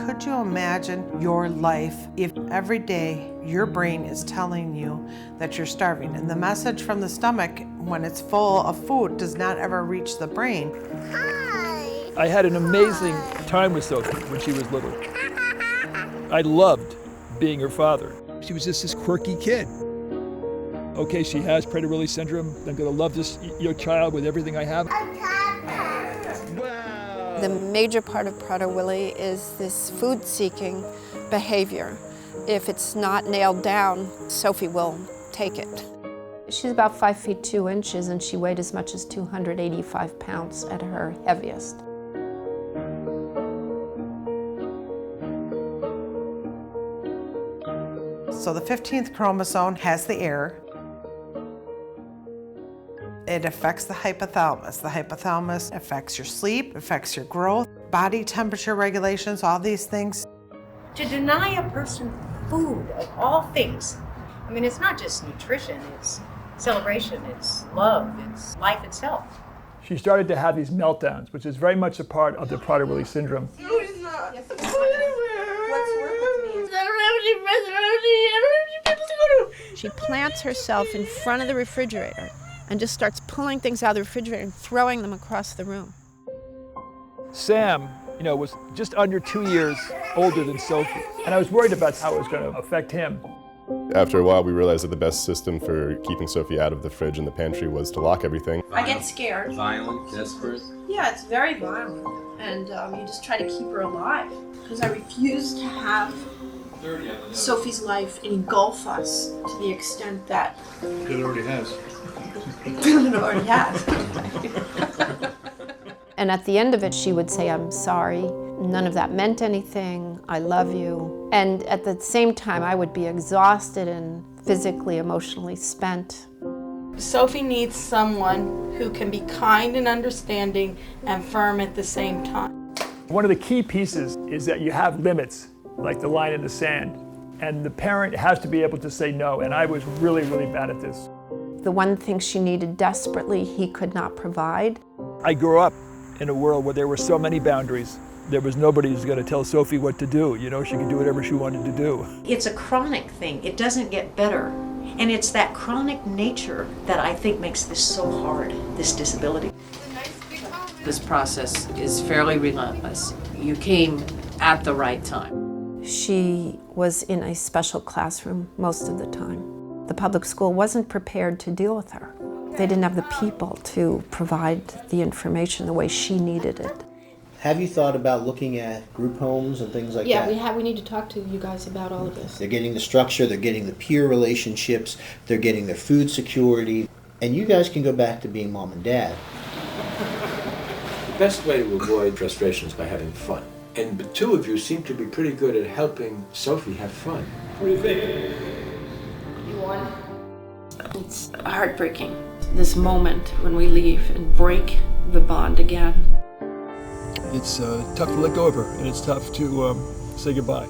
Could you imagine your life if every day your brain is telling you that you're starving, and the message from the stomach when it's full of food does not ever reach the brain? I had an amazing time with Sophie when she was little. I loved being her father. She was just this quirky kid. Okay, she has Prader-Willi syndrome. I'm gonna love this child with everything I have. The major part of Prader-Willi is this food-seeking behavior. If it's not nailed down, Sophie will take it. She's about 5 feet 2 inches, and she weighed as much as 285 pounds at her heaviest. So the 15th chromosome has the error. It affects the hypothalamus. The hypothalamus affects your sleep, affects your growth, body temperature regulations, all these things. To deny a person food of all things, I mean, it's not just nutrition, it's celebration, it's love, it's life itself. She started to have these meltdowns, which is very much a part of the Prader-Willi syndrome. No, he's not. Yes, let's work with me. I don't have any friends, I don't have any people to go to. She plants herself in front of the refrigerator and just starts pulling things out of the refrigerator and throwing them across the room. Sam, was just under 2 years older than Sophie, and I was worried about how it was going to affect him. After a while, we realized that the best system for keeping Sophie out of the fridge and the pantry was to lock everything. I get scared. Violent, desperate? Yeah, it's very violent. And you just try to keep her alive. Because I refuse to have Sophie's life engulf us to the extent that... It already has. It already has. And at the end of it, she would say, "I'm sorry. None of that meant anything. I love you." And at the same time, I would be exhausted and physically, emotionally spent. Sophie needs someone who can be kind and understanding and firm at the same time. One of the key pieces is that you have limits, like the line in the sand, and the parent has to be able to say no, and I was really, really bad at this. The one thing she needed desperately, he could not provide. I grew up in a world where there were so many boundaries. There was nobody who's going to tell Sophie what to do. She could do whatever she wanted to do. It's a chronic thing. It doesn't get better. And it's that chronic nature that I think makes this so hard, this disability. This process is fairly relentless. You came at the right time. She was in a special classroom most of the time. The public school wasn't prepared to deal with her. They didn't have the people to provide the information the way she needed it. Have you thought about looking at group homes and things like that? Yeah, we need to talk to you guys about all of this. They're getting the structure, they're getting the peer relationships, they're getting their food security, and you guys can go back to being mom and dad. The best way to avoid frustration is by having fun. And the two of you seem to be pretty good at helping Sophie have fun. What do you think? You won. It's heartbreaking, this moment when we leave and break the bond again. It's tough to let go of her, and it's tough to say goodbye.